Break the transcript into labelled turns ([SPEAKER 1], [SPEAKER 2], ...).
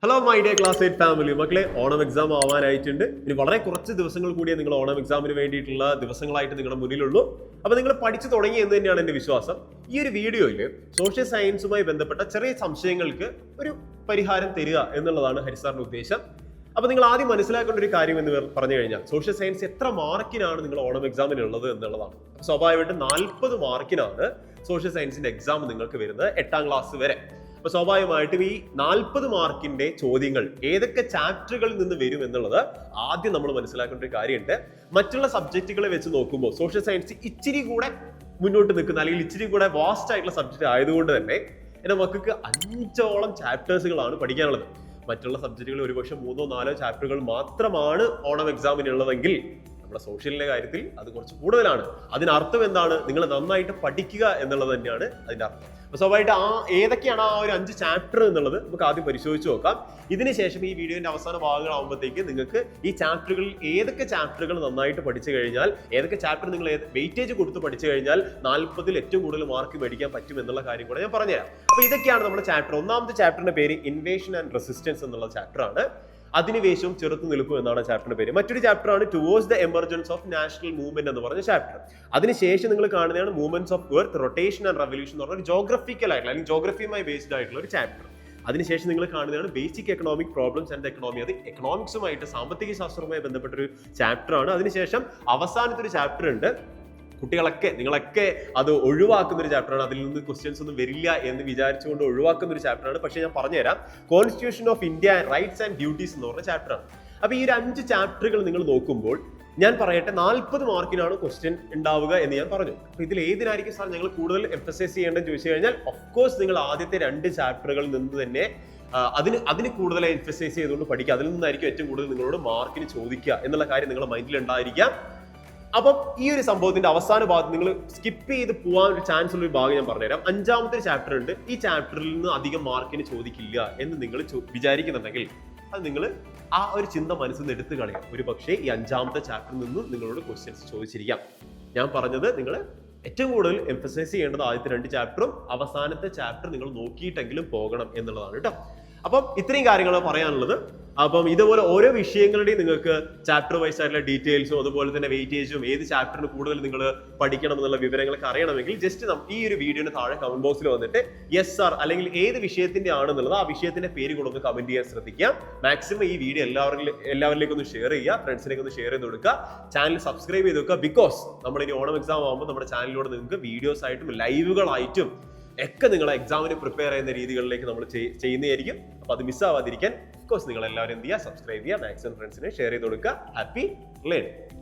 [SPEAKER 1] Hello my day class 8 family മക്കളെ, Onam exam ആവാനായിട്ടുണ്ട്. ഇനി വളരെ കുറച്ച് ദിവസങ്ങൾ കൂടിയേ നിങ്ങൾ ഓണം എക്സാമിന് വേണ്ടിയിട്ടുള്ള ദിവസങ്ങളായിട്ട് നിങ്ങളുടെ മുന്നിലുള്ളൂ. അപ്പോൾ നിങ്ങൾ പഠിച്ചു തുടങ്ങി എന്ന് തന്നെയാണ് എൻ്റെ വിശ്വാസം. ഈ ഒരു വീഡിയോയിൽ സോഷ്യൽ സയൻസുമായി ബന്ധപ്പെട്ട ചെറിയ സംശയങ്ങൾക്ക് ഒരു പരിഹാരം തരിക എന്നുള്ളതാണ് ഹരിസാറിന്റെ ഉദ്ദേശം. അപ്പോൾ നിങ്ങൾ ആദ്യം മനസ്സിലാക്കേണ്ട ഒരു കാര്യം എന്ന് പറഞ്ഞു കഴിഞ്ഞാൽ, സോഷ്യൽ സയൻസ് എത്ര മാർക്കിനാണ് നിങ്ങൾ ഓണം എക്സാമിനുള്ളത് എന്നുള്ളതാണ്. സ്വാഭാവികമായിട്ടും 40 മാർക്കിനാണ് സോഷ്യൽ സയൻസിന്റെ എക്സാം നിങ്ങൾക്ക് വരുന്നത് 8ാം ക്ലാസ് വരെ. അപ്പൊ സ്വാഭാവികമായിട്ടും ഈ 40 മാർക്കിന്റെ ചോദ്യങ്ങൾ ഏതൊക്കെ ചാപ്റ്ററുകളിൽ നിന്ന് വരും എന്നുള്ളത് ആദ്യം നമ്മൾ മനസ്സിലാക്കേണ്ട ഒരു കാര്യമുണ്ട്. മറ്റുള്ള സബ്ജക്റ്റുകളെ വെച്ച് നോക്കുമ്പോൾ സോഷ്യൽ സയൻസ് ഇച്ചിരി കൂടെ മുന്നോട്ട് നിൽക്കുന്ന, അല്ലെങ്കിൽ ഇച്ചിരി കൂടെ വാസ്റ്റ് ആയിട്ടുള്ള സബ്ജക്റ്റ് ആയതുകൊണ്ട് തന്നെ എന്റെ മക്കൾക്ക് 5ഓളം ചാപ്റ്റേഴ്സുകളാണ് പഠിക്കാനുള്ളത്. മറ്റുള്ള സബ്ജക്റ്റുകൾ ഒരുപക്ഷെ 3-4 ചാപ്റ്ററുകൾ മാത്രമാണ് ഓണം എക്സാമിനുള്ളതെങ്കിൽ നമ്മുടെ സോഷ്യലിന്റെ കാര്യത്തിൽ അത് കുറച്ച് കൂടുതലാണ്. അതിനർത്ഥം എന്താണ്? നിങ്ങൾ നന്നായിട്ട് പഠിക്കുക എന്നുള്ളത് തന്നെയാണ് അതിന്റെ അർത്ഥം. അപ്പൊ സ്വാഭാവികമായിട്ട് ഏതൊക്കെയാണ് ആ ഒരു 5 ചാപ്റ്റർ എന്നുള്ളത് നമുക്ക് ആദ്യം പരിശോധിച്ച് നോക്കാം. ഇതിനുശേഷം ഈ വീഡിയോന്റെ അവസാന ഭാഗങ്ങളാകുമ്പോഴത്തേക്ക് നിങ്ങൾക്ക് ഈ ചാപ്റ്ററുകളിൽ ഏതൊക്കെ ചാപ്റ്ററുകൾ നന്നായിട്ട് പഠിച്ചു കഴിഞ്ഞാൽ, ഏതൊക്കെ ചാപ്റ്റർ നിങ്ങൾ വെയിറ്റേജ് കൊടുത്ത് പഠിച്ചു കഴിഞ്ഞാൽ 40ൽ ഏറ്റവും കൂടുതൽ മാർക്ക് മേടിക്കാൻ പറ്റും എന്നുള്ള കാര്യം കൂടെ ഞാൻ പറഞ്ഞുതരാം. അപ്പൊ ഇതൊക്കെയാണ് നമ്മുടെ ചാപ്റ്റർ. ഒന്നാമത്തെ ചാപ്റ്ററിന്റെ പേര് ഇൻവേഷൻ ആൻഡ് റെസിസ്റ്റൻസ് എന്നുള്ള ചാപ്റ്റർ ആണ്. അധിനിവേശവും ചെറുത്തു നിൽക്കും എന്നാണ് ചാപ്റ്ററിന്റെ പേര്. മറ്റൊരു ചാപ്റ്റർ ആണ് towards the emergence of national movement എന്ന് പറഞ്ഞ ചാപ്റ്റർ. അതിനുശേഷം നിങ്ങൾ കാണുന്നതാണ് movements of earth, rotation and revolution എന്ന് പറഞ്ഞ ജോഗ്രഫിക്കൽ ആയിട്ടുള്ള, അല്ലെങ്കിൽ ജോഗ്രഫിയുമായി ബേസ്ഡ് ആയിട്ടുള്ള ഒരു ചാപ്റ്റർ. അതിനുശേഷം നിങ്ങൾ കാണുന്നതാണ് basic economic problems and economy. അത് എക്കണോമിക്സുമായിട്ട്, സാമ്പത്തിക ശാസ്ത്രവുമായി ബന്ധപ്പെട്ട ഒരു ചാപ്റ്റർ ആണ്. അതിനുശേഷം അവസാനത്തെ ഒരു ചാപ്റ്റർ ഉണ്ട്. നിങ്ങളൊക്കെ അത് ഒഴിവാക്കുന്ന ഒരു ചാപ്റ്ററാണ്. അതിൽ നിന്ന് ക്വസ്റ്റ്യൻസ് ഒന്നും വരില്ല എന്ന് വിചാരിച്ചുകൊണ്ട് ഒഴിവാക്കുന്ന ഒരു ചാപ്റ്ററാണ്. പക്ഷേ ഞാൻ പറഞ്ഞുതരാം, constitution of India rights and duties എന്ന് പറഞ്ഞ ചാപ്റ്ററാണ്. അപ്പൊ ഈ ഒരു 5 ചാപ്റ്ററുകൾ നിങ്ങൾ നോക്കുമ്പോൾ ഞാൻ പറയട്ടെ, 40 മാർക്കിനാണ് ക്വസ്റ്റ്യൻ ഉണ്ടാവുക എന്ന് ഞാൻ പറഞ്ഞു. അപ്പൊ ഇതിൽ ഏതിനായിരിക്കും സാർ ഞങ്ങൾ കൂടുതൽ എംഫസൈസ് ചെയ്യേണ്ടതെന്ന് ചോദിച്ചു കഴിഞ്ഞാൽ, ഓഫ്കോഴ്സ് നിങ്ങൾ ആദ്യത്തെ 2 ചാപ്റ്ററുകളിൽ നിന്ന് തന്നെ അതിന് കൂടുതൽ എംഫസൈസ് ചെയ്തുകൊണ്ട് പഠിക്കുക. അതിൽ നിന്നായിരിക്കും ഏറ്റവും കൂടുതൽ നിങ്ങളോട് മാർക്കിന് ചോദിക്കുക എന്നുള്ള കാര്യം നിങ്ങളുടെ മൈൻഡിൽ ഉണ്ടായിരിക്കാം. അപ്പം ഈ ഒരു സംഭവത്തിന്റെ അവസാന ഭാഗത്ത് നിങ്ങൾ സ്കിപ്പ് ചെയ്ത് പോകാൻ ഒരു ചാൻസ് ഉള്ള ഒരു ഭാഗം ഞാൻ പറഞ്ഞുതരാം. 5ാമത്തെ ചാപ്റ്റർ ഉണ്ട്. ഈ ചാപ്റ്ററിൽ നിന്ന് അധികം മാർക്കിന് ചോദിക്കില്ല എന്ന് നിങ്ങൾ വിചാരിക്കുന്നുണ്ടെങ്കിൽ അത് നിങ്ങൾ ആ ഒരു ചിന്ത മനസ്സിൽ നിന്ന് എടുത്തു കളയാം. ഒരു പക്ഷേ ഈ 5ാമത്തെ ചാപ്റ്ററിൽ നിന്നും നിങ്ങളോട് ക്വസ്റ്റ്യൻസ് ചോദിച്ചിരിക്കാം. ഞാൻ പറഞ്ഞത് നിങ്ങൾ ഏറ്റവും കൂടുതൽ എംഫസൈസ് ചെയ്യേണ്ടത് ആദ്യത്തെ 2 ചാപ്റ്ററും അവസാനത്തെ ചാപ്റ്റർ നിങ്ങൾ നോക്കിയിട്ടെങ്കിലും പോകണം എന്നുള്ളതാണ് കേട്ടോ. അപ്പം ഇത്രയും കാര്യങ്ങളാണ് പറയാനുള്ളത്. അപ്പം ഇതുപോലെ ഓരോ വിഷയങ്ങളുടെയും നിങ്ങൾക്ക് ചാപ്റ്റർ വൈസ് ആയിട്ടുള്ള ഡീറ്റെയിൽസും അതുപോലെ തന്നെ വെയിറ്റേജും ഏത് ചാപ്റ്ററിന് കൂടുതൽ നിങ്ങൾ പഠിക്കണം എന്നുള്ള വിവരങ്ങളൊക്കെ അറിയണമെങ്കിൽ ജസ്റ്റ് ഈ ഒരു വീഡിയോന് താഴെ കമന്റ് ബോക്സിൽ വന്നിട്ട് യെസ് സാർ അല്ലെങ്കിൽ ഏത് വിഷയത്തിന്റെ ആണെന്നുള്ളത് ആ വിഷയത്തിന്റെ പേര് കൊണ്ടൊന്ന് കമന്റ് ചെയ്യാൻ ശ്രദ്ധിക്കുക. മാക്സിമം ഈ വീഡിയോ എല്ലാവരിലേക്കും ഒന്ന് ഷെയർ ചെയ്യുക, ഫ്രണ്ട്സിലേക്ക് ഒന്ന് ഷെയർ ചെയ്ത് കൊടുക്കുക. ചാനൽ സബ്സ്ക്രൈബ് ചെയ്ത് വെക്കുക. ബിക്കോസ് നമ്മൾ ഇനി ഓണം എക്സാം ആകുമ്പോൾ നമ്മുടെ ചാനലിലൂടെ നിങ്ങൾക്ക് വീഡിയോസ് ആയിട്ടും ലൈവുകളായിട്ടും ഒക്കെ നിങ്ങളെ എക്സാമിന് പ്രിപ്പയർ ചെയ്യുന്ന രീതികളിലേക്ക് നമ്മൾ ചെയ്യുന്നതായിരിക്കും. അപ്പൊ അത് മിസ്സാവാതിരിക്കാൻ കോഴ്സ് നിങ്ങൾ എല്ലാവരും എന്ത് ചെയ്യുക, സബ്സ്ക്രൈബ് ചെയ്യുക, മാക്സിമം ഫ്രണ്ട്സിനെ ഷെയർ ചെയ്ത് കൊടുക്കുക. Happy learning.